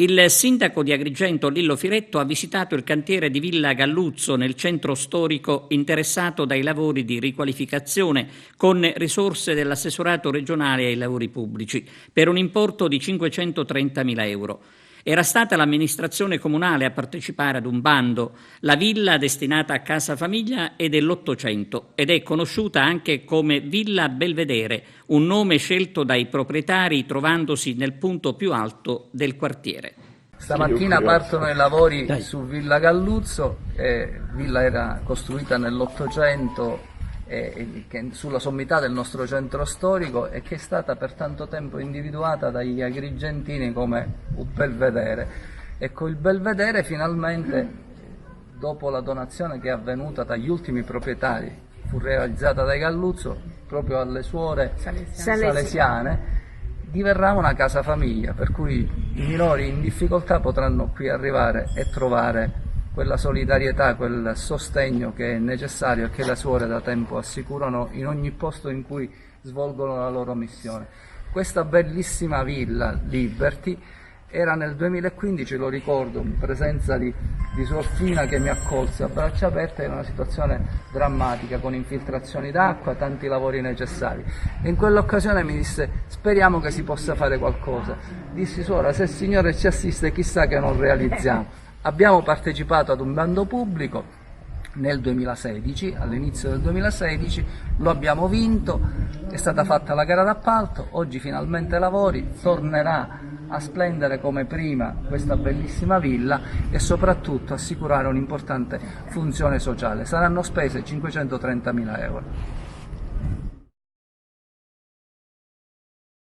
Il sindaco di Agrigento Lillo Firetto ha visitato il cantiere di Villa Galluzzo nel centro storico interessato dai lavori di riqualificazione con risorse dell'assessorato regionale ai lavori pubblici per un importo di 530.000 euro. Era stata l'amministrazione comunale a partecipare ad un bando. La villa, destinata a casa famiglia, è dell'Ottocento ed è conosciuta anche come Villa Belvedere, un nome scelto dai proprietari trovandosi nel punto più alto del quartiere. Stamattina partono i lavori su Villa Galluzzo, villa era costruita nell'Ottocento sulla sommità del nostro centro storico e che è stata per tanto tempo individuata dagli agrigentini come un belvedere. Ecco, il belvedere finalmente, dopo la donazione che è avvenuta dagli ultimi proprietari, fu realizzata dai Galluzzo proprio alle suore salesiane, diverrà una casa famiglia, per cui i minori in difficoltà potranno qui arrivare e trovare quella solidarietà, quel sostegno che è necessario e che le suore da tempo assicurano in ogni posto in cui svolgono la loro missione. Questa bellissima villa Liberty era nel 2015, lo ricordo, in presenza di Suor Fina che mi accolse a braccia aperte in una situazione drammatica con infiltrazioni d'acqua, tanti lavori necessari. E in quell'occasione mi disse: speriamo che si possa fare qualcosa. Dissi: suora, se il Signore ci assiste chissà che non realizziamo. Abbiamo partecipato ad un bando pubblico nel 2016, all'inizio del 2016, lo abbiamo vinto, è stata fatta la gara d'appalto, oggi finalmente lavori, tornerà a splendere come prima questa bellissima villa e soprattutto assicurare un'importante funzione sociale. Saranno spese 530.000 euro.